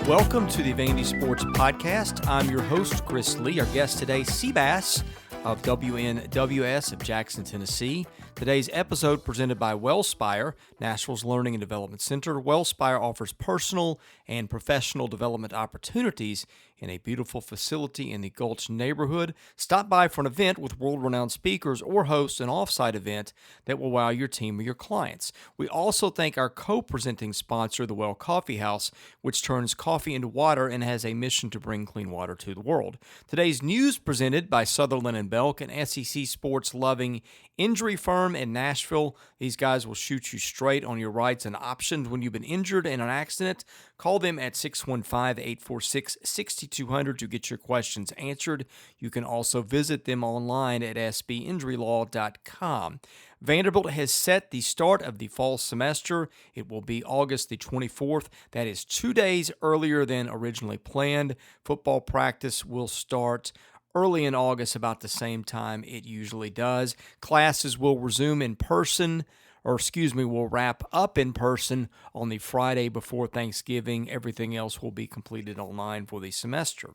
Welcome to the Vandy Sports Podcast. I'm your host, Chris Lee. Our guest today, Seabass of WNWS of Jackson, Tennessee. Today's episode presented by Wellspire, Nashville's Learning and Development Center. Wellspire offers personal and professional development opportunities in a beautiful facility in the Gulch neighborhood. Stop by for an event with world-renowned speakers or host an off-site event that will wow your team or your clients. We also thank our co-presenting sponsor, the Well Coffee House, which turns coffee into water and has a mission to bring clean water to the world. Today's news presented by Sutherland and Belk, an SEC sports-loving injury firm in Nashville. These guys will shoot you straight on your rights and options when you've been injured in an accident. Call them at 615-846-6200 to get your questions answered. You can also visit them online at sbinjurylaw.com. Vanderbilt has set the start of the fall semester. It will be August the 24th. That is 2 days earlier than originally planned. Football practice will start early in August, about the same time it usually does. Classes will resume in person, will wrap up in person on the Friday before Thanksgiving. Everything else will be completed online for the semester.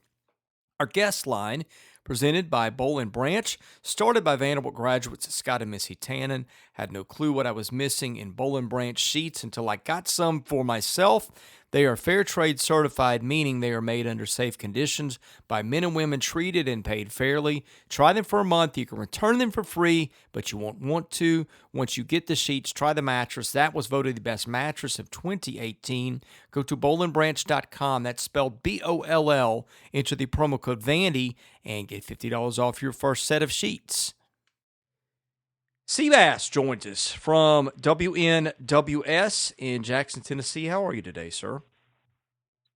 Our guest line, presented by Boll & Branch, started by Vanderbilt graduates Scott and Missy Tannen. Had no clue what I was missing in Boll & Branch sheets until I got some for myself. They are fair trade certified, meaning they are made under safe conditions by men and women treated and paid fairly. Try them for a month. You can return them for free, but you won't want to. Once you get the sheets, try the mattress. That was voted the best mattress of 2018. Go to bollandbranch.com. That's spelled B-O-L-L. Enter the promo code Vandy and get $50 off your first set of sheets. Seabass joins us from WNWS in Jackson, Tennessee. How are you today, sir?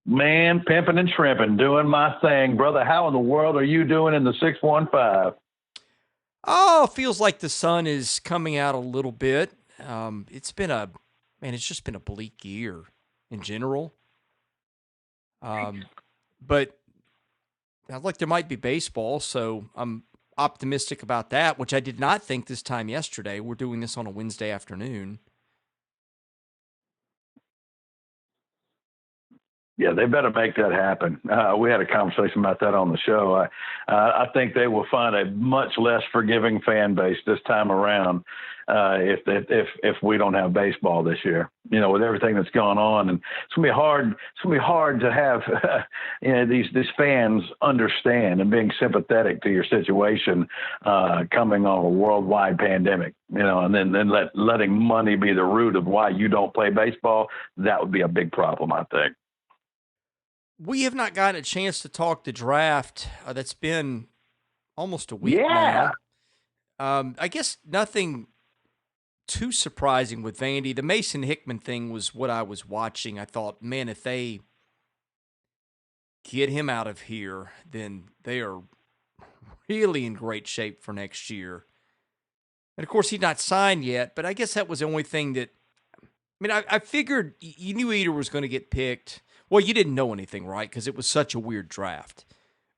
Man, pimping and shrimping, doing my thing. Brother, how in the world are you doing in the 615? Oh, feels like the sun is coming out a little bit. It's just been a bleak year in general. But like there might be baseball, so I'm optimistic about that, which I did not think this time yesterday. We're doing this on a Wednesday afternoon. Yeah, they better make that happen. We had a conversation about that on the show. I think they will find a much less forgiving fan base this time around if we don't have baseball this year. You know, with everything that's gone on, and it's gonna be hard. It's gonna be hard to have these fans understand and being sympathetic to your situation coming on a worldwide pandemic. You know, and then letting money be the root of why you don't play baseball. That would be a big problem, I think. We have not gotten a chance to talk the draft. That's been almost a week now. I guess nothing too surprising with Vandy. The Mason Hickman thing was what I was watching. I thought, man, if they get him out of here, then they are really in great shape for next year. And, of course, he's not signed yet, but I guess that was the only thing that – I figured you knew Eater was going to get picked. Well, you didn't know anything, right, because it was such a weird draft.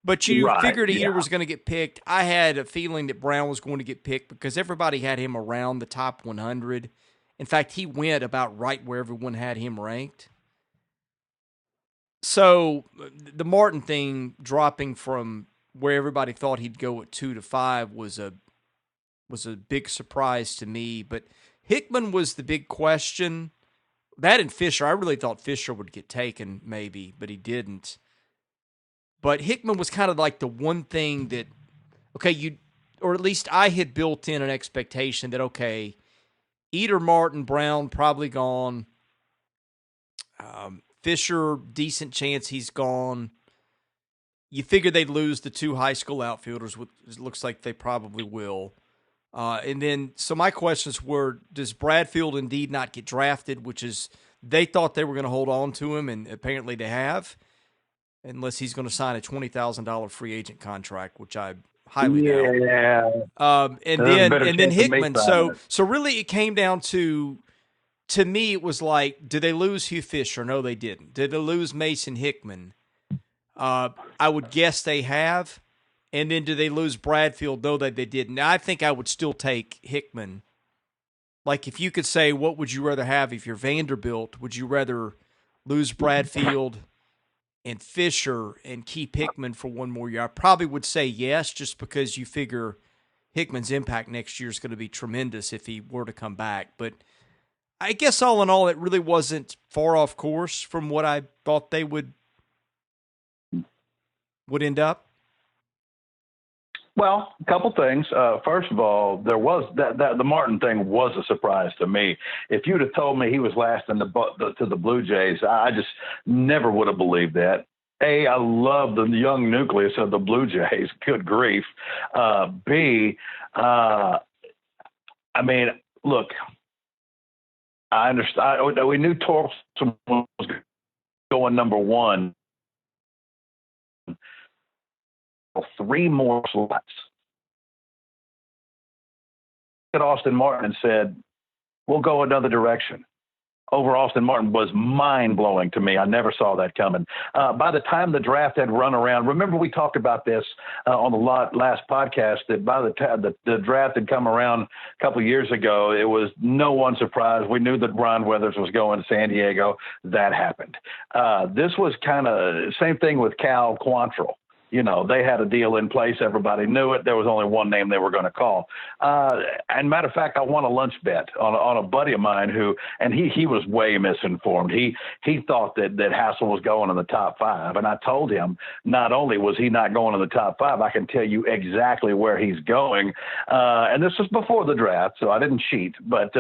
But you figured Eater was going to get picked. I had a feeling that Brown was going to get picked because everybody had him around the top 100. In fact, he went about right where everyone had him ranked. So the Martin thing dropping from where everybody thought he'd go at 2 to 5 was a big surprise to me. But Hickman was the big question. That and Fisher, I really thought Fisher would get taken maybe, but he didn't. But Hickman was kind of like the one thing that, or at least I had built in an expectation that, okay, Eater, Martin, Brown probably gone. Fisher, decent chance he's gone. You figure they'd lose the two high school outfielders, which it looks like they probably will. And then, so my questions were, does Bradfield indeed not get drafted, which is, they thought they were going to hold on to him, and apparently they have, unless he's going to sign a $20,000 free agent contract, which I highly doubt. And then Hickman. So really it came down to me, it was like, did they lose Hugh Fisher? No, they didn't. Did they lose Mason Hickman? I would guess they have. And then do they lose Bradfield? No, that they didn't. Now, I think I would still take Hickman. Like, if you could say, what would you rather have if you're Vanderbilt? Would you rather lose Bradfield and Fisher and keep Hickman for one more year, I probably would say yes, just because you figure Hickman's impact next year is going to be tremendous if he were to come back. But I guess all in all, it really wasn't far off course from what I thought they would end up. Well, a couple things. First of all, there was that the Martin thing was a surprise to me. If you'd have told me he was last in to the Blue Jays, I just never would have believed that. I love the young nucleus of the Blue Jays. Good grief. B, I mean, look, I understand. We knew Torkelson was going number one. 3 more slots. At Austin Martin and said, "We'll go another direction." Over Austin Martin was mind-blowing to me. I never saw that coming. By the time the draft had run around, remember we talked about this on the last podcast, that by the time the draft had come around a couple of years ago, it was no one surprised. We knew that Ron Weathers was going to San Diego. That happened. This was kind of same thing with Cal Quantrill. You know, they had a deal in place. Everybody knew it. There was only one name they were going to call. And matter of fact, I won a lunch bet on a buddy of mine and he was way misinformed. He thought that Hassel was going in the top 5. And I told him, not only was he not going in the top 5, I can tell you exactly where he's going. And this was before the draft, so I didn't cheat, but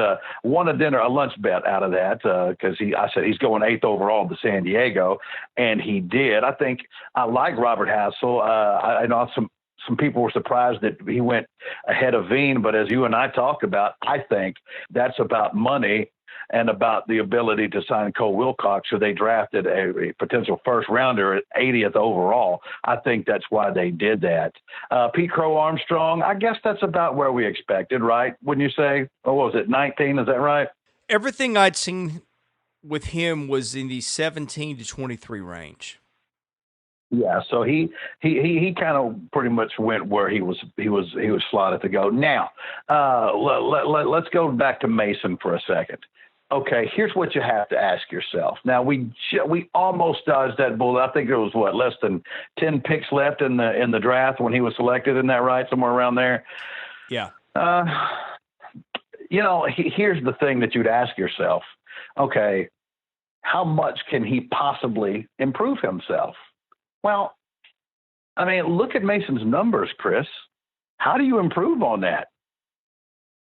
won a lunch bet out of that because I said he's going 8th overall to San Diego, and he did. I think I like Robert Hassel. I know some people were surprised that he went ahead of Veen, but as you and I talked about, I think that's about money and about the ability to sign Cole Wilcox, who they drafted a potential first rounder at 80th overall. I think that's why they did that. Pete Crow Armstrong, I guess that's about where we expected, right? Wouldn't you say? What was it, 19? Is that right? Everything I'd seen with him was in the 17 to 23 range. Yeah, so he kind of pretty much went where he was slotted to go. Now, let's go back to Mason for a second. Okay, here's what you have to ask yourself. Now we almost dodged that bullet. I think there was less than 10 picks left in the draft when he was selected. Isn't that right? Somewhere around there. Yeah. Here's the thing that you'd ask yourself. Okay, how much can he possibly improve himself? Well, I mean, look at Mason's numbers, Chris. How do you improve on that?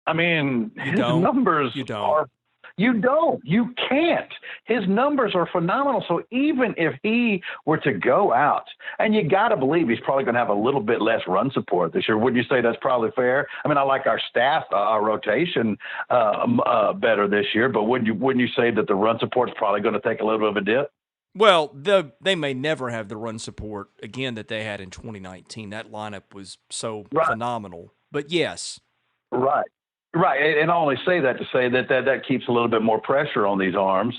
I mean, his numbers are – you don't. You can't. His numbers are phenomenal. So even if he were to go out, and you got to believe he's probably going to have a little bit less run support this year. Wouldn't you say that's probably fair? I mean, I like our staff, our rotation better this year, but wouldn't you say that the run support's probably going to take a little bit of a dip? Well, they may never have the run support again that they had in 2019. That lineup was so phenomenal. But yes. Right. And I only say that to say that keeps a little bit more pressure on these arms.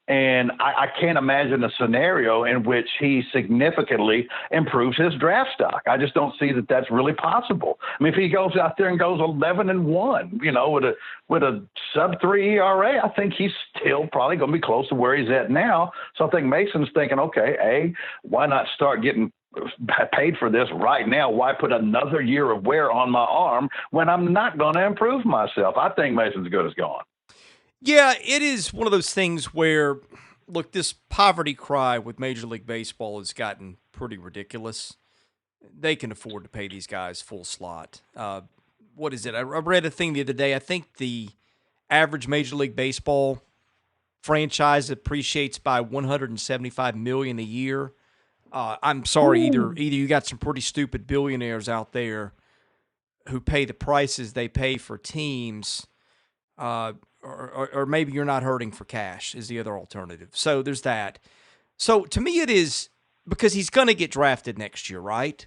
And I can't imagine a scenario in which he significantly improves his draft stock. I just don't see that that's really possible. I mean, if he goes out there and goes 11-1, with a sub-3 ERA, I think he's still probably going to be close to where he's at now. So I think Mason's thinking, okay, why not start getting paid for this right now? Why put another year of wear on my arm when I'm not going to improve myself? I think Mason's good as gone. Yeah, it is one of those things where, look, this poverty cry with Major League Baseball has gotten pretty ridiculous. They can afford to pay these guys full slot. What is it? I read a thing the other day. I think the average Major League Baseball franchise appreciates by $175 million a year. I'm sorry, either you got some pretty stupid billionaires out there who pay the prices they pay for teams, or maybe you're not hurting for cash is the other alternative. So there's that. So to me, it is because he's going to get drafted next year, right?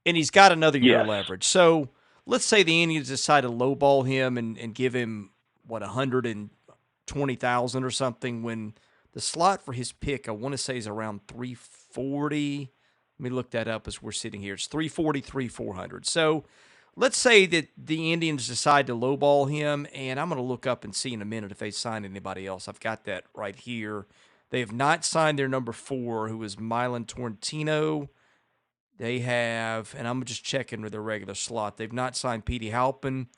And he's got another year of leverage. So let's say the Indians decide to lowball him and give him, $120,000 or something, when the slot for his pick, I want to say, is around 340. Let me look that up as we're sitting here. It's 340, 400. So let's say that the Indians decide to lowball him, and I'm going to look up and see in a minute if they sign anybody else. I've got that right here. They have not signed their number 4, who is Milan Torrentino. They have, and I'm just checking with their regular slot. They've not signed Petey Halpin,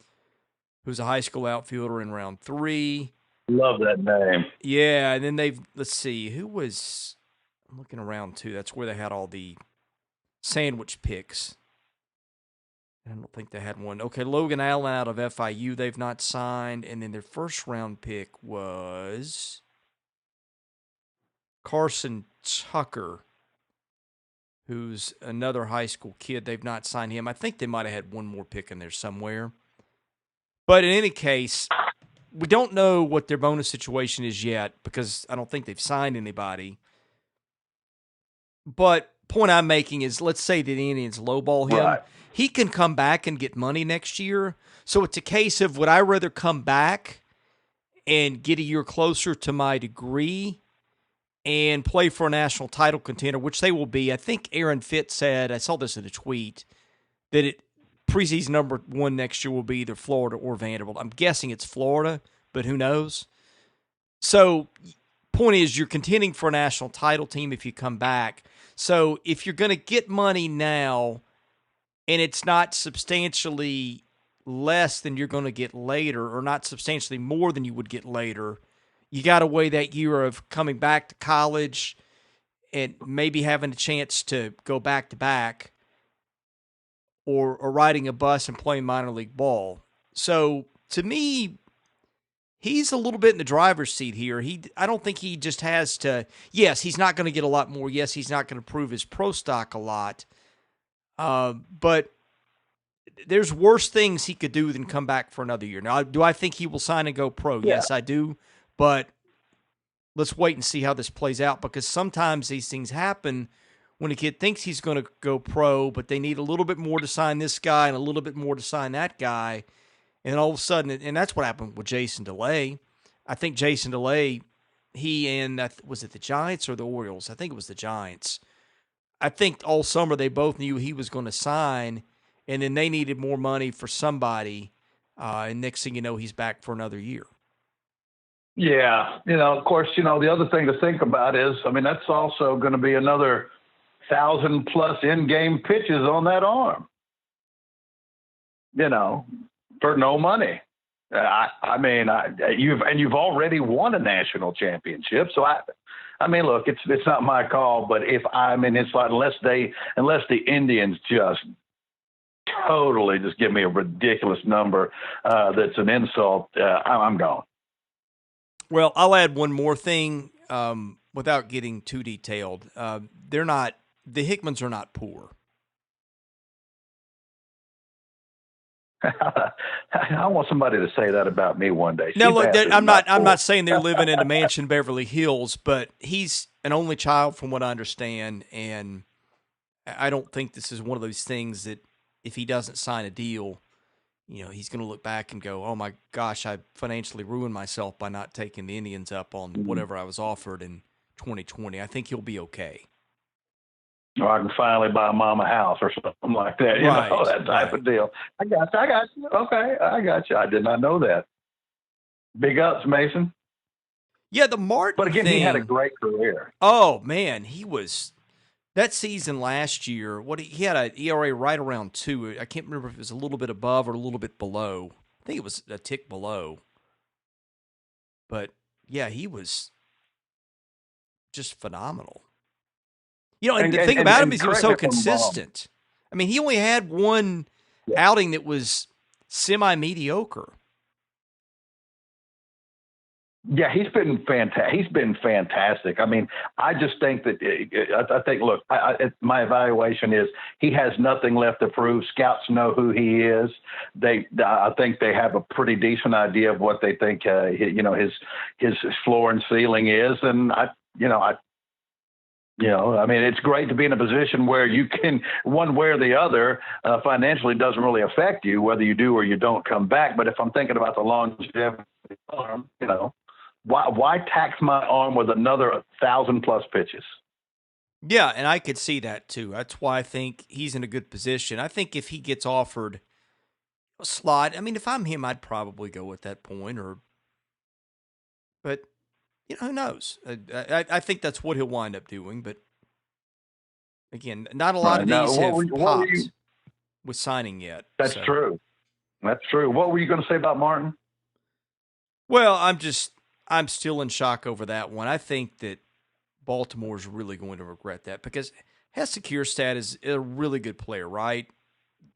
who's a high school outfielder in round 3. Love that name. Yeah, and then let's see, who was, I'm looking around 2. That's where they had all the sandwich picks. I don't think they had one. Okay, Logan Allen out of FIU, they've not signed. And then their first round pick was Carson Tucker, who's another high school kid. They've not signed him. I think they might have had one more pick in there somewhere. But in any case, we don't know what their bonus situation is yet because I don't think they've signed anybody. But point I'm making is, let's say that the Indians lowball him. Right. He can come back and get money next year. So it's a case of, would I rather come back and get a year closer to my degree and play for a national title contender, which they will be. I think Aaron Fitz said, I saw this in a tweet, that preseason number 1 next year will be either Florida or Vanderbilt. I'm guessing it's Florida, but who knows? So point is, you're contending for a national title team if you come back. So if you're going to get money now and it's not substantially less than you're going to get later, or not substantially more than you would get later, you got to weigh that year of coming back to college and maybe having a chance to go back to back, or riding a bus and playing minor league ball. So to me, he's a little bit in the driver's seat here. I don't think he just has to. Yes, he's not going to get a lot more. Yes, he's not going to prove his pro stock a lot. But there's worse things he could do than come back for another year. Now, do I think he will sign and go pro? Yeah. Yes, I do. But let's wait and see how this plays out, because sometimes these things happen when a kid thinks he's going to go pro, but they need a little bit more to sign this guy and a little bit more to sign that guy. And all of a sudden, and that's what happened with Jason DeLay. I think Jason DeLay, he and, was it the Giants or the Orioles? I think it was the Giants. I think all summer they both knew he was going to sign, and then they needed more money for somebody. And next thing you know, he's back for another year. Yeah. Of course, the other thing to think about is, that's also going to be another 1,000+ in-game pitches on that arm, for no money. You've already won a national championship. So look, it's not my call, but if I'm in his slot, unless the Indians just totally just give me a ridiculous number that's an insult, I'm gone. Well, I'll add one more thing without getting too detailed. The Hickmans are not poor. I want somebody to say that about me one day. Now, look, I'm not saying they're living in a mansion Beverly Hills, but he's an only child from what I understand, and I don't think this is one of those things that if he doesn't sign a deal, he's going to look back and go, oh my gosh, I financially ruined myself by not taking the Indians up on whatever I was offered in 2020. I think he'll be okay. Or I can finally buy mom a house or something like that, that type of deal. I got you. Okay, I got you. I did not know that. Big ups, Mason. Yeah, the Martin But again, thing, he had a great career. Oh, man, he was – that season last year, he had an ERA right around 2. I can't remember if it was a little bit above or a little bit below. I think it was a tick below. But, yeah, he was just phenomenal. And the thing about him is he was so consistent. He only had one outing that was semi-mediocre. Yeah, he's been fantastic. I just think that look, my evaluation is he has nothing left to prove. Scouts know who he is. I think they have a pretty decent idea of what they think, his floor and ceiling is. And it's great to be in a position where you can, one way or the other, financially doesn't really affect you whether you do or you don't come back. But if I'm thinking about the longevity of the arm, why tax my arm with another 1,000+ pitches? Yeah, and I could see that too. That's why I think he's in a good position. I think if he gets offered a slot, if I'm him, I'd probably go at that point. But Who knows? I think that's what he'll wind up doing. But again, not a lot of Now, these have what were you? popped with signing yet. That's So, true. That's true. What were you going to say about Martin? well, I'm still in shock over that one. I think that Baltimore's really going to regret that because Hesse Kjerstad is a really good player, right?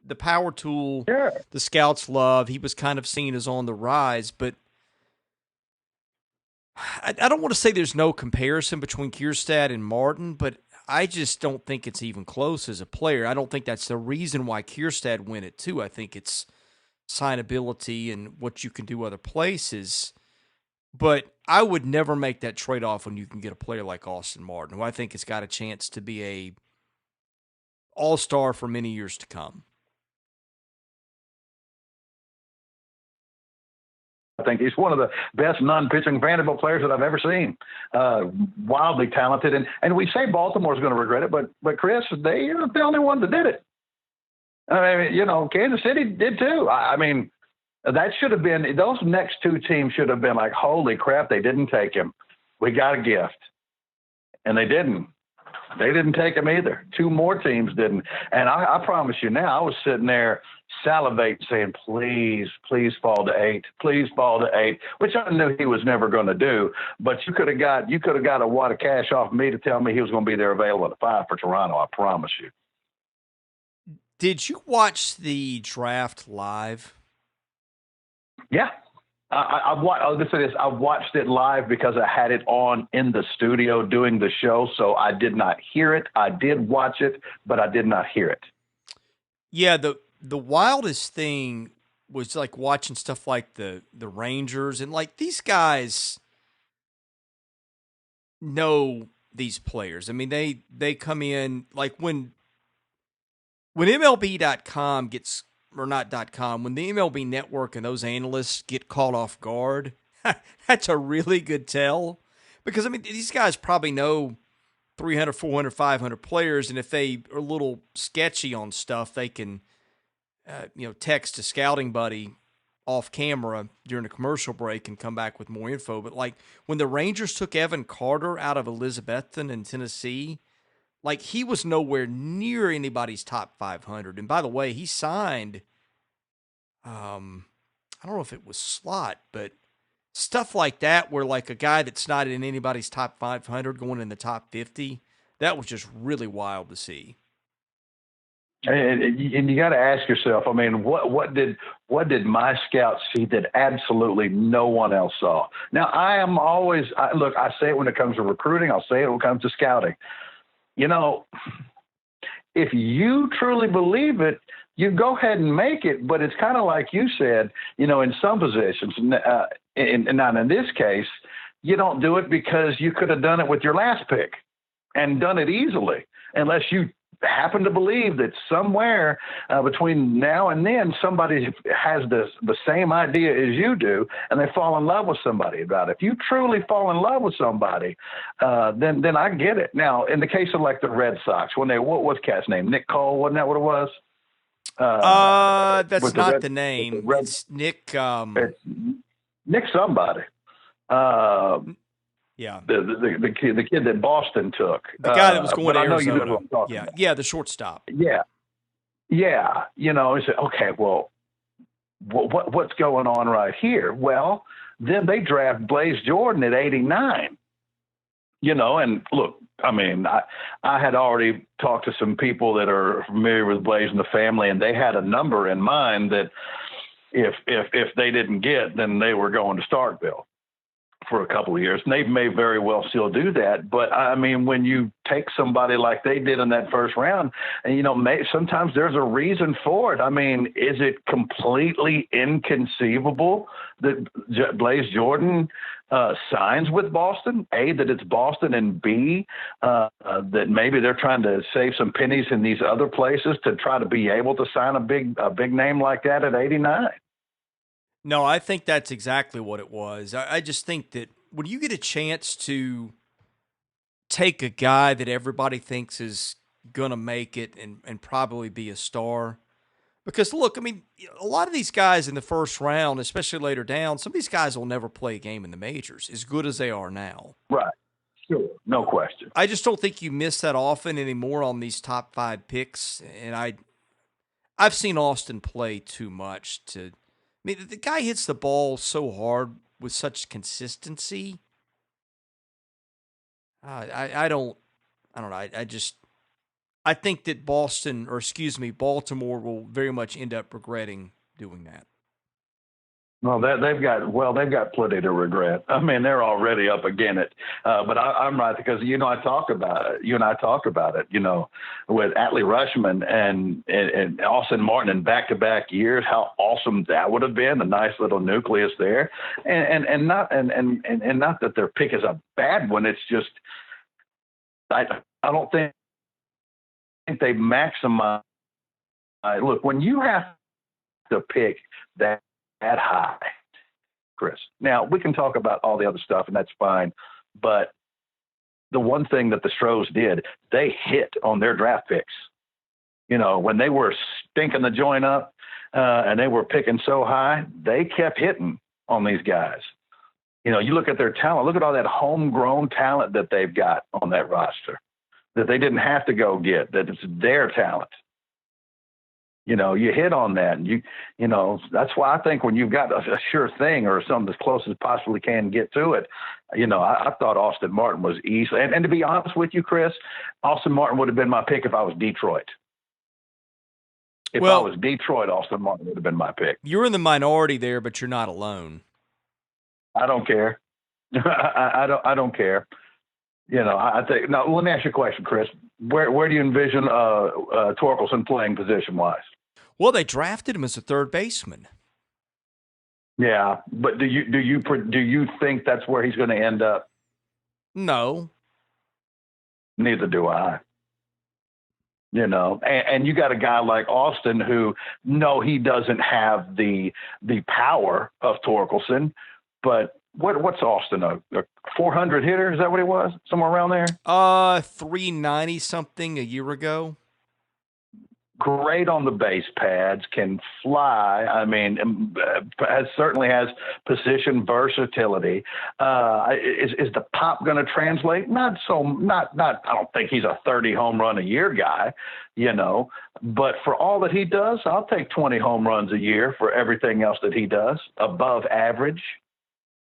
The power tool, Sure. the scouts love. He was kind of seen as on the rise, but I don't want to say there's no comparison between Kjerstad and Martin, but I just don't think it's even close as a player. I don't think that's the reason why Kjerstad win it too. I think it's signability and what you can do other places. But I would never make that trade off when you can get a player like Austin Martin, who I think has got a chance to be a all-star for many years to come. I think he's one of the best non-pitching Vanderbilt players that I've ever seen. Wildly talented, and we say Baltimore's going to regret it, but Chris, they are the only one that did it. I mean, Kansas City did too. I mean, that should have been those next two teams should have been like, holy crap, they didn't take him. We got a gift, and they didn't. They didn't take him either. Two more teams didn't. And I promise you now, I was sitting there salivating saying, please, please fall to 8. Please fall to 8, which I knew he was never going to do. But you could have got a wad of cash off me to tell me he was going to be there available at 5 for Toronto. I promise you. Did you watch the draft live? Yeah. I watched it live because I had it on in the studio doing the show, so I did not hear it. I did watch it, but I did not hear it. Yeah, the wildest thing was like watching stuff like the Rangers and like these guys know these players. I mean, they come in like when MLB.com gets or not .com, when the MLB network and those analysts get caught off guard, that's a really good tell. Because, I mean, these guys probably know 300, 400, 500 players, and if they are a little sketchy on stuff, they can, text a scouting buddy off camera during a commercial break and come back with more info. But, like, when the Rangers took Evan Carter out of Elizabethton in Tennessee, like, he was nowhere near anybody's top 500. And by the way, he signed, I don't know if it was slot, but stuff like that where, like, a guy that's not in anybody's top 500 going in the top 50, that was just really wild to see. And you got to ask yourself, I mean, what did my scouts see that absolutely no one else saw? Now, I say it when it comes to recruiting. I'll say it when it comes to scouting. If you truly believe it, you go ahead and make it. But it's kind of like you said, in some positions, and not in this case, you don't do it because you could have done it with your last pick and done it easily, unless you happen to believe that somewhere between now and then somebody has the same idea as you do, and they fall in love with somebody about it. If you truly fall in love with somebody, then I get it. Now, in the case of like the Red Sox, what was cat's name? Nick Cole, wasn't that what it was? That's not the name. It's Nick. It's Nick somebody. Yeah, the kid that Boston took, the guy that was going to Arizona. I know you know yeah, the shortstop. Yeah. He said, okay, well, what's going on right here? Well, then they draft Blaze Jordan at 89. And look, I mean, I had already talked to some people that are familiar with Blaze and the family, and they had a number in mind that if they didn't get, then they were going to Starkville for a couple of years. And they may very well still do that. But I mean, when you take somebody like they did in that first round, and sometimes there's a reason for it. I mean, is it completely inconceivable that Blaze Jordan signs with Boston? A, that it's Boston, and B, that maybe they're trying to save some pennies in these other places to try to be able to sign a big name like that at 89. No, I think that's exactly what it was. I just think that when you get a chance to take a guy that everybody thinks is going to make it and probably be a star, Because look, I mean, a lot of these guys in the first round, especially later down, some of these guys will never play a game in the majors, as good as they are now. Right. Sure. No question. I just don't think you miss that often anymore on these top 5 picks. And I've seen Austin play too much to. I mean, the guy hits the ball so hard with such consistency. I don't know. I think that Baltimore will very much end up regretting doing that. Well, they've got plenty to regret. I mean, they're already up against it. But I'm right because I talk about it. You and I talk about it. With Atlee Rushman and Austin Martin in back-to-back years, how awesome that would have been. A nice little nucleus there, and not that their pick is a bad one. It's just I don't think they maximize. Look, when you have to pick that high, Chris. Now, we can talk about all the other stuff, and that's fine. But the one thing that the Stros did, they hit on their draft picks. When they were stinking the joint up and they were picking so high, they kept hitting on these guys. You look at their talent. Look at all that homegrown talent that they've got on that roster that they didn't have to go get, that it's their talent. You hit on that, and that's why I think when you've got a sure thing or something as close as possibly can get to it, I thought Austin Martin was easy. And to be honest with you, Chris, Austin Martin would have been my pick if I was Detroit. If I was Detroit, Austin Martin would have been my pick. You're in the minority there, but you're not alone. I don't care. I don't care. I think now. Let me ask you a question, Chris. Where do you envision Torkelson playing position-wise? Well, they drafted him as a third baseman. Yeah, but do you think that's where he's going to end up? No. Neither do I. And you got a guy like Austin who, no, he doesn't have the power of Torkelson, but what's Austin, a 400 hitter? Is that what he was? Somewhere around there? 390 something a year ago. Great on the base pads, can fly. I mean, certainly has position versatility. Is the pop going to translate? Not. I don't think he's a 30 home run a year guy, But for all that he does, I'll take 20 home runs a year for everything else that he does, above average.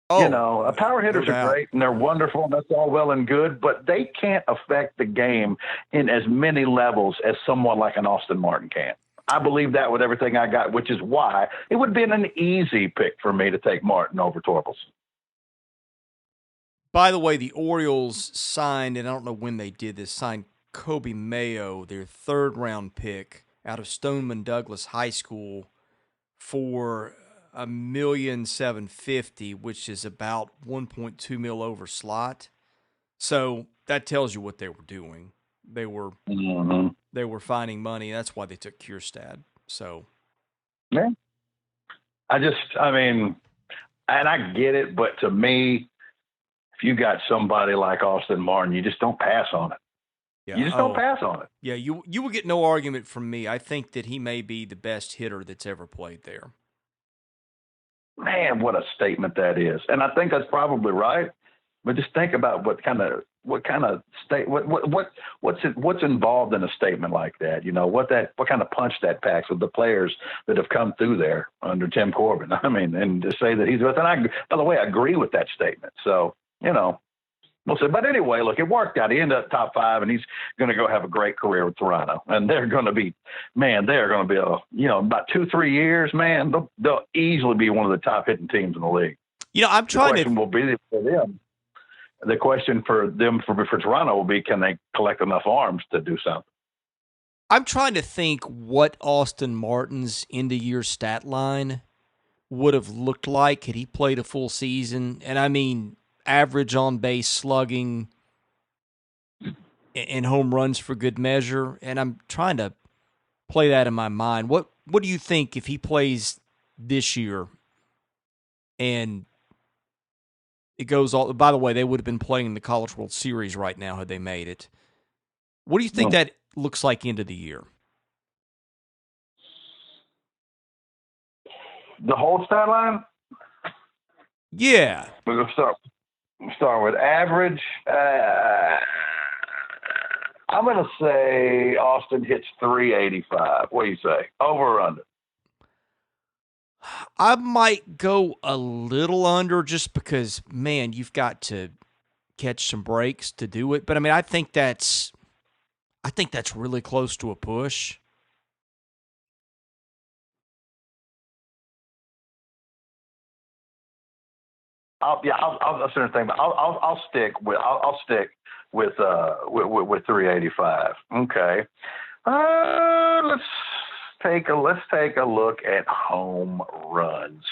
Power hitters are great and they're wonderful and that's all well and good, but they can't affect the game in as many levels as someone like an Austin Martin can. I believe that with everything I got, which is why it would have been an easy pick for me to take Martin over Torkelson. By the way, the Orioles signed, and I don't know when they did this, signed Kobe Mayo, their third-round pick out of Stoneman Douglas High School for $1,750,000, which is about $1.2 million over slot. So that tells you what they were doing. They were finding money. That's why they took Kierstad. So yeah, and I get it, but to me, if you got somebody like Austin Martin, you just don't pass on it. Yeah. You just don't pass on it. Yeah, you will get no argument from me. I think that he may be the best hitter that's ever played there. Man, what a statement that is. And I think that's probably right. But just think about what's involved in a statement like that. What kind of punch that packs with the players that have come through there under Tim Corbin. I mean, and to say that he's with, and by the way, I agree with that statement. So, we'll see. But anyway, look, it worked out. He ended up top 5, and he's going to go have a great career with Toronto. And they're going to be, about 2-3 years, man, they'll easily be one of the top hitting teams in the league. I'm trying to. Will be for them. The question for them for Toronto will be, can they collect enough arms to do something? I'm trying to think what Austin Martin's end-of-year stat line would have looked like had he played a full season. And I mean, average on-base slugging and home runs for good measure. And I'm trying to play that in my mind. What do you think if he plays this year and it goes all? By the way, they would have been playing in the College World Series right now had they made it. What do you think that looks like end of the year? The whole stat line? Yeah. We're going to start with average. I'm going to say Austin hits 385. What do you say? Over or under? I might go a little under just because, man, you've got to catch some breaks to do it. But I mean, I think that's really close to a push. I'll stick with 385. Okay. Let's take a look at home runs.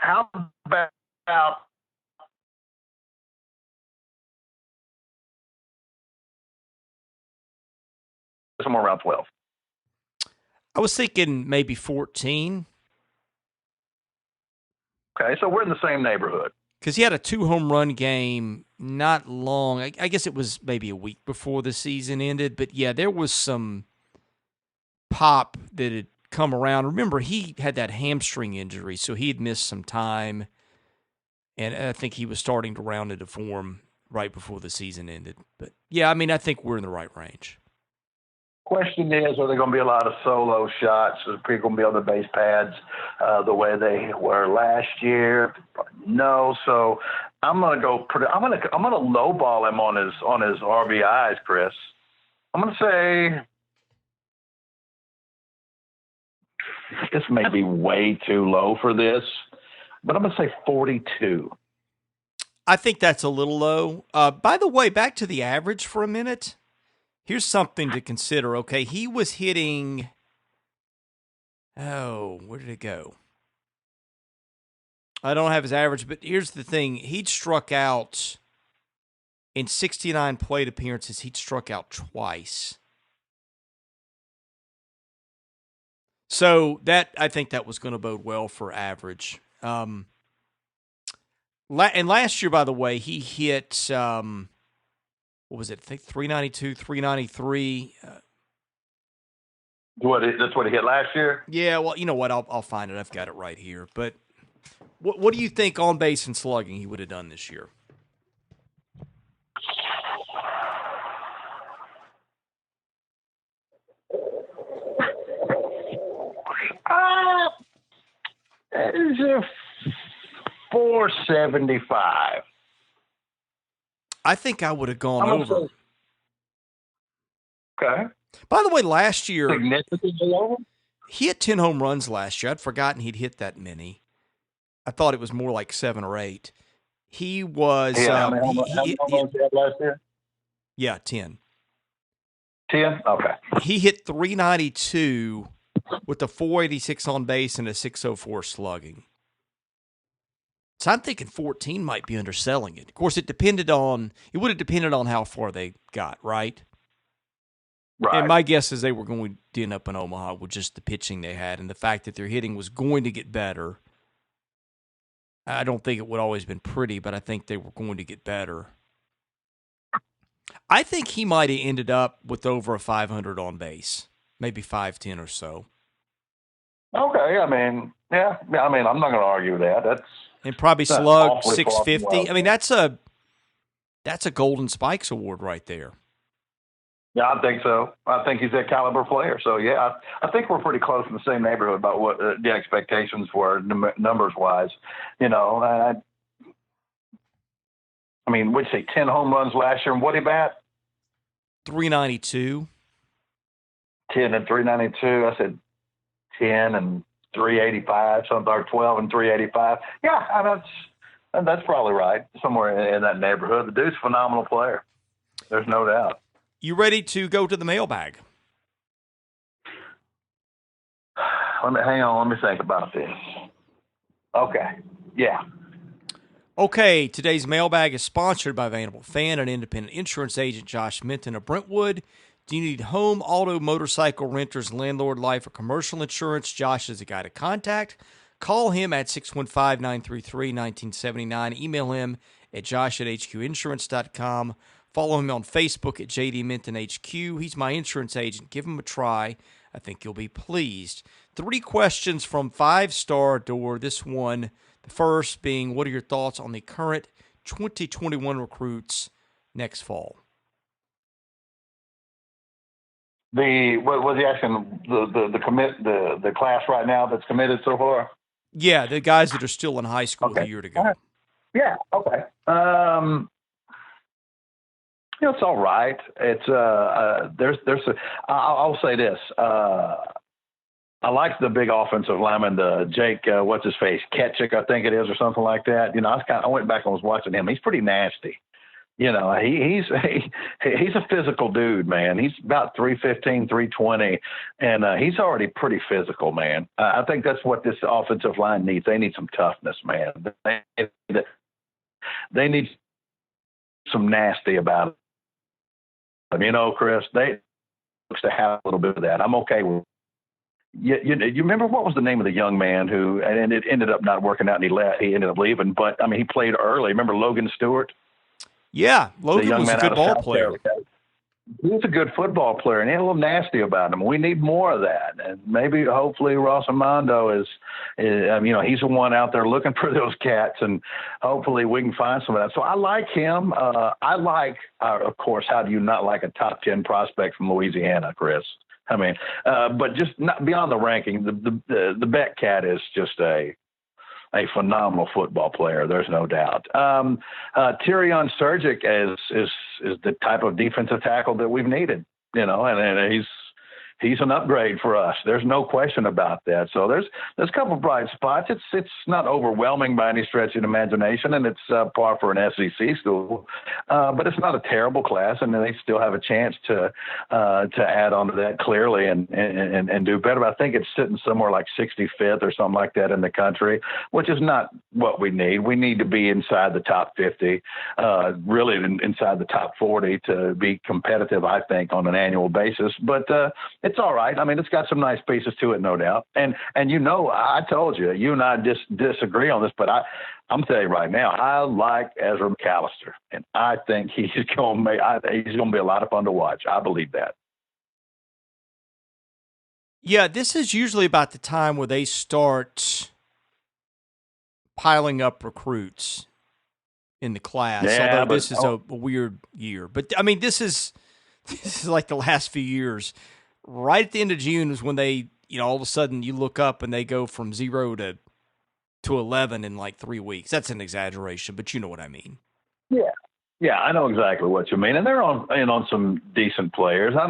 How about somewhere around 12? I was thinking maybe 14. Okay, so we're in the same neighborhood. Because he had a 2-home run game not long. I guess it was maybe a week before the season ended. But, yeah, there was some pop that had come around. Remember, he had that hamstring injury, so he had missed some time. And I think he was starting to round into form right before the season ended. But, yeah, I mean, I think we're in the right range. Question is, are there going to be a lot of solo shots? Are people going to be on the base pads the way they were last year? No. So I'm going to go. I'm going to lowball him on his RBIs, Chris. I'm going to say this may be way too low for this, but I'm going to say 42. I think that's a little low. By the way, back to the average for a minute. Here's something to consider, okay? He was hitting, where did it go? I don't have his average, but here's the thing. He'd struck out in 69 plate appearances. He'd struck out twice. So I think that was going to bode well for average. And last year, by the way, he hit... what was it? I think 392, 393. That's what he hit last year? Yeah, well, you know what? I'll find it. I've got it right here. But what do you think on base and slugging he would have done this year? Is it 475? I think I would have gone over. Okay. By the way, last year, significantly over? He hit 10 home runs last year. I'd forgotten he'd hit that many. I thought it was more like 7 or 8. He was. How many home runs did he have last year? Yeah, 10. 10? Okay. He hit 392 with a 486 on base and a 604 slugging. So I'm thinking 14 might be underselling it. Of course, it would have depended on how far they got, right? Right. And my guess is they were going to end up in Omaha with just the pitching they had and the fact that their hitting was going to get better. I don't think it would always been pretty, but I think they were going to get better. I think he might have ended up with over a 500 on base, maybe 510 or so. Okay, I mean, yeah. I mean, I'm not going to argue with that. And probably slugged 650. I mean, that's a Golden Spikes award right there. Yeah, I think so. I think he's that caliber player. So, yeah, I think we're pretty close in the same neighborhood about what the expectations were numbers-wise. You know, I mean, would you say 10 home runs last year? And what did he bat? 392. 10 and 392. I said 10 and 385, something, or 12 and 385. Yeah, that's probably right. Somewhere in that neighborhood. The dude's a phenomenal player. There's no doubt. You ready to go to the mailbag? Hang on. Let me think about this. Okay. Yeah. Okay, today's mailbag is sponsored by Vanderbilt Fan and independent insurance agent Josh Minton of Brentwood. Do you need home, auto, motorcycle, renters, landlord, life, or commercial insurance? Josh is the guy to contact. Call him at 615-933-1979. Email him at josh@hqinsurance.com. Follow him on Facebook at JD Minton HQ. He's my insurance agent. Give him a try. I think you'll be pleased. 3 questions from 5-Star Door. This one, the first being, what are your thoughts on the current 2021 recruits next fall? What was he asking? The class right now that's committed so far? Yeah, the guys that are still in high school Okay. a year to go. Yeah. Okay. It's all right. It's I'll say this. I like the big offensive lineman, the Jake, what's his face, Ketchick, I think it is, or something like that. I went back and was watching him. He's pretty nasty. He's a physical dude, man. He's about 315, 320, and he's already pretty physical, man. I think that's what this offensive line needs. They need some toughness, man. They need some nasty about them. Chris, they looks to have a little bit of that. I'm okay with. You remember what was the name of the young man who, and it ended up not working out, and he ended up leaving. But he played early. Remember Logan Stewart? Yeah, Logan was a good ball player. He's a good football player, and he's a little nasty about him. We need more of that, and maybe, hopefully, Ross Amando is he's the one out there looking for those cats, and hopefully we can find some of that. So I like him. I like, of course, how do you not like a top 10 prospect from Louisiana, Chris? But just not beyond the ranking, the Beck cat is just a phenomenal football player. There's no doubt. Tyrion Surgic is the type of defensive tackle that we've needed, and he's an upgrade for us. There's no question about that. So there's a couple of bright spots. It's not overwhelming by any stretch of the imagination, and it's par for an SEC school, but it's not a terrible class, and they still have a chance to add on to that clearly and do better. But I think it's sitting somewhere like 65th or something like that in the country, which is not what we need. We need to be inside the top 50, really inside the top 40 to be competitive, I think, on an annual basis. But it's all right. It's got some nice pieces to it, no doubt. And I told you, you and I disagree on this, but I'm telling you right now, I like Ezra McAllister, and I think he's going to be a lot of fun to watch. I believe that. Yeah, this is usually about the time where they start piling up recruits in the class. Yeah, although this is a weird year, but this is like the last few years. Right at the end of June is when they, all of a sudden you look up and they go from 0 to 11 in like 3 weeks. That's an exaggeration, but you know what I mean. Yeah, I know exactly what you mean, and they're in on some decent players. I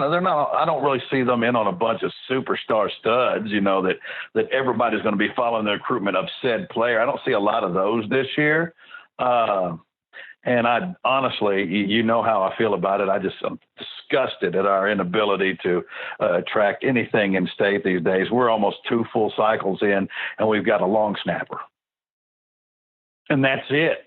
don't really see them in on a bunch of superstar studs. That everybody's going to be following the recruitment of said player. I don't see a lot of those this year. And I honestly, how I feel about it. I'm disgusted at our inability to attract anything in state these days. We're almost 2 full cycles in, and we've got a long snapper. And that's it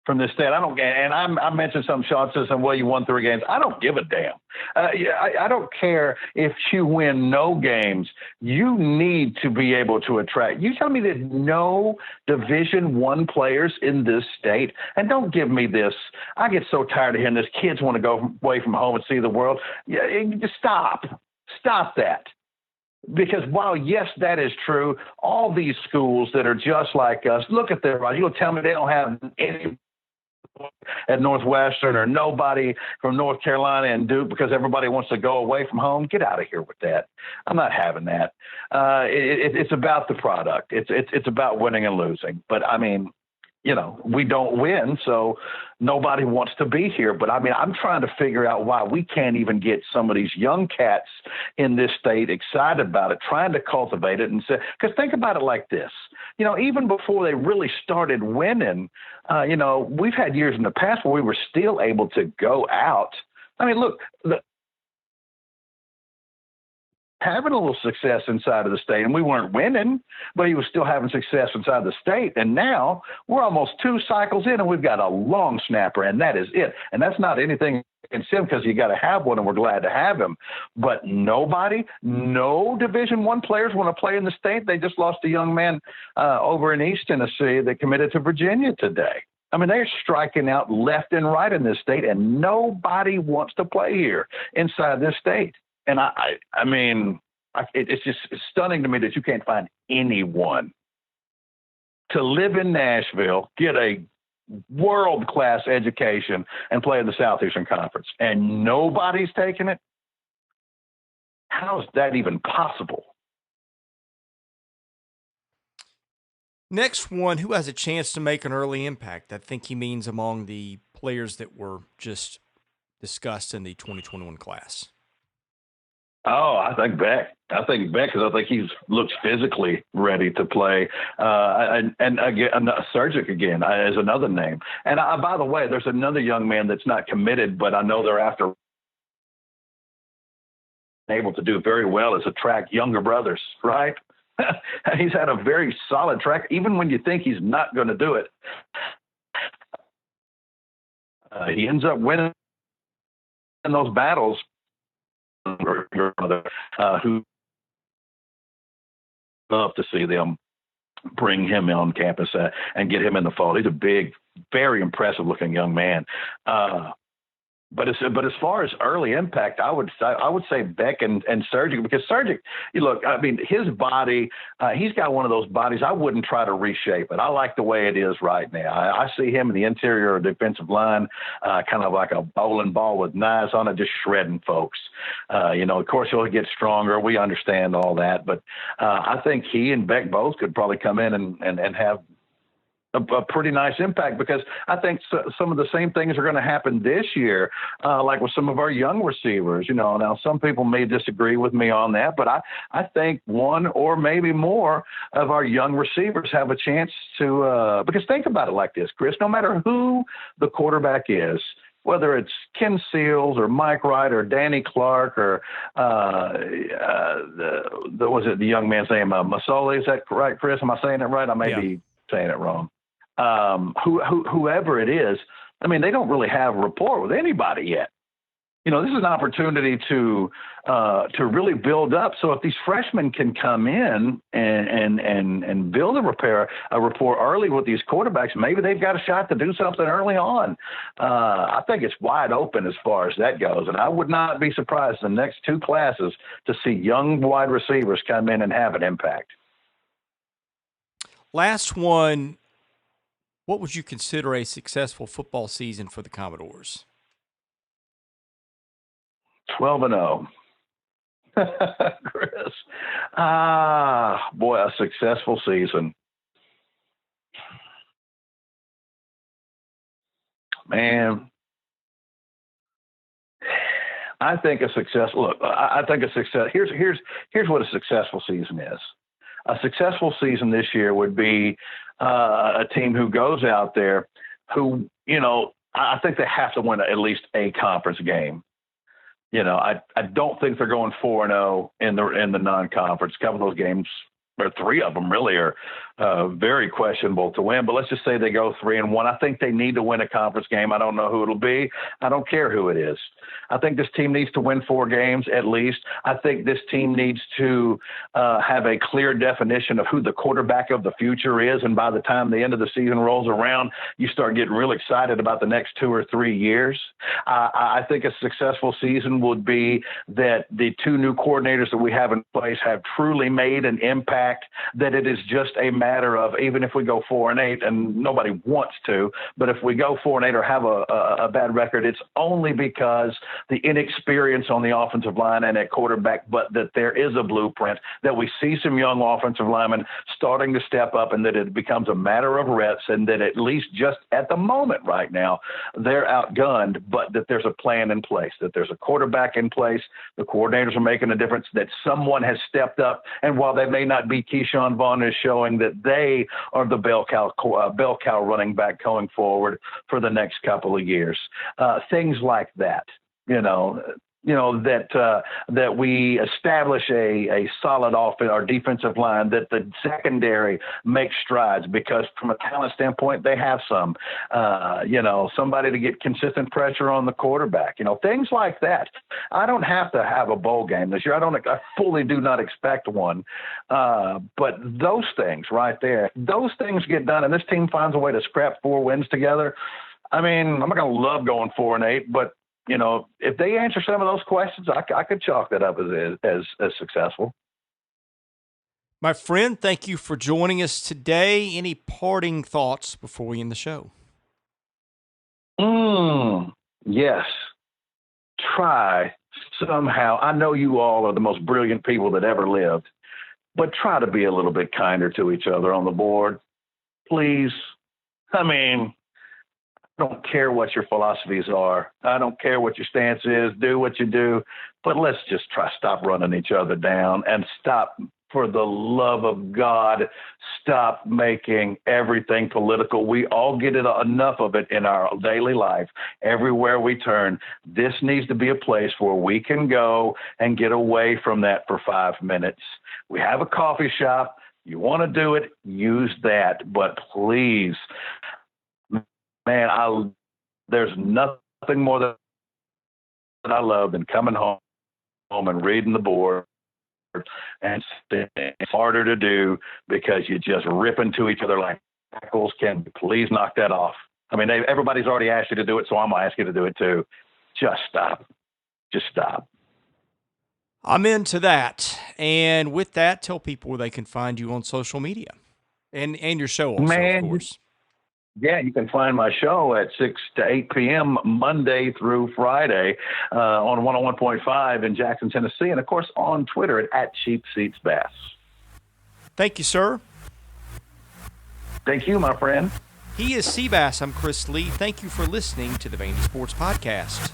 from this state. I mentioned some shots and well, you won 3 games. I don't give a damn. I don't care if you win no games. You need to be able to attract. You tell me there's no Division I players in this state, and don't give me this. I get so tired of hearing this. Kids want to go away from home and see the world. Yeah, just stop that. Because while, yes, that is true, all these schools that are just like us, look at their right. You'll tell me they don't have any at Northwestern or nobody from North Carolina and Duke because everybody wants to go away from home. Get out of here with that. I'm not having that. It's about the product. It's about winning and losing. But we don't win, so nobody wants to be here. But I'm trying to figure out why we can't even get some of these young cats in this state excited about it, trying to cultivate it and say, because think about it like this. Even before they really started winning, we've had years in the past where we were still able to go out. Look, having a little success inside of the state, and we weren't winning, but he was still having success inside the state. And now we're almost 2 cycles in, and we've got a long snapper, and that is it. And that's not anything against him because you got to have one, and we're glad to have him. But no Division I players want to play in the state. They just lost a young man over in East Tennessee that committed to Virginia today. I mean, they're striking out left and right in this state, and nobody wants to play here inside this state. And it's just stunning to me that you can't find anyone to live in Nashville, get a world-class education, and play in the Southeastern Conference, and nobody's taking it. How is that even possible? Next one, who has a chance to make an early impact? I think he means among the players that were just discussed in the 2021 class. Oh, I think Beck. Because I think he looks physically ready to play. And again, Surgic again is another name. And by the way, there's another young man that's not committed, but I know they're after able to do very well is attract younger brothers, right? He's had a very solid track, even when you think he's not going to do it. He ends up winning in those battles. Who love to see them bring him on campus and get him in the fold. He's a big, very impressive looking young man. But as far as early impact, I would say Beck and Surgic, because Surgic, his body, he's got one of those bodies I wouldn't try to reshape it. I like the way it is right now. I see him in the interior of the defensive line, kind of like a bowling ball with knives on it, just shredding folks. Of course he'll get stronger. We understand all that, but I think he and Beck both could probably come in and have a pretty nice impact, because I think some of the same things are going to happen this year, like with some of our young receivers. Now some people may disagree with me on that, but I think one or maybe more of our young receivers have a chance to, because think about it like this, Chris, no matter who the quarterback is, whether it's Ken Seals or Mike Wright or Danny Clark or was it the young man's name, Masoli? Is that right, Chris? Am I saying it right? I may be saying it wrong. Whoever it is, they don't really have rapport with anybody yet. This is an opportunity to really build up. So if these freshmen can come in and build a rapport early with these quarterbacks, maybe they've got a shot to do something early on. I think it's wide open as far as that goes, and I would not be surprised in the next two classes to see young wide receivers come in and have an impact. Last one. What would you consider a successful football season for the Commodores? 12-0. Chris. Boy, a successful season. Man. I think a success. Look, I think a success. Here's what a successful season is. A successful season this year would be a team who goes out there who, I think they have to win at least a conference game. I don't think they're going 4-0 in the non-conference. A couple of those games, or three of them really, are very questionable to win. But let's just say they go 3-1. I think they need to win a conference game. I don't know who it'll be. I don't care who it is. I think this team needs to win 4 games at least. I think this team needs to have a clear definition of who the quarterback of the future is. And by the time the end of the season rolls around, you start getting real excited about the next 2 or 3 years. I think a successful season would be that the 2 new coordinators that we have in place have truly made an impact, that it is just a matter of, even if we go 4-8, and nobody wants to, but if we go 4-8 or have a bad record, it's only because the inexperience on the offensive line and at quarterback, but that there is a blueprint, that we see some young offensive linemen starting to step up, and that it becomes a matter of reps, and that at least just at the moment right now, they're outgunned, but that there's a plan in place, that there's a quarterback in place, the coordinators are making a difference, that someone has stepped up, and while they may not be Keyshawn Vaughn, is showing that they are the bell cow running back going forward for the next couple of years. Things like that. that we establish a solid offense, our defensive line, that the secondary makes strides, because from a talent standpoint, they have some, somebody to get consistent pressure on the quarterback, things like that. I don't have to have a bowl game this year. I fully do not expect one. But those things right there, those things get done, and this team finds a way to scrap 4 wins together. I mean, I'm not going to love going 4-8, but if they answer some of those questions, I could chalk that up as successful. My friend, thank you for joining us today. Any parting thoughts before we end the show? Yes. Try somehow. I know you all are the most brilliant people that ever lived, but try to be a little bit kinder to each other on the board, please. I mean, I don't care what your philosophies are. I don't care what your stance is. Do what you do. But let's just stop running each other down, and stop, for the love of God, stop making everything political. We all get enough of it in our daily life, everywhere we turn. This needs to be a place where we can go and get away from that for 5 minutes. We have a coffee shop. You want to do it, use that. But please, man, there's nothing more that I love than coming home and reading the board. And it's harder to do because you just rip into each other like tackles. Can please knock that off? I mean, everybody's already asked you to do it, so I'm going to ask you to do it too. Just stop. Just stop. I'm into that. And with that, tell people where they can find you on social media and your show also, of course. Yeah, you can find my show at 6 to 8 p.m. Monday through Friday on 101.5 in Jackson, Tennessee, and, of course, on Twitter at Cheap Seats Bass. Thank you, sir. Thank you, my friend. He is Seabass. I'm Chris Lee. Thank you for listening to the Vandy Sports Podcast.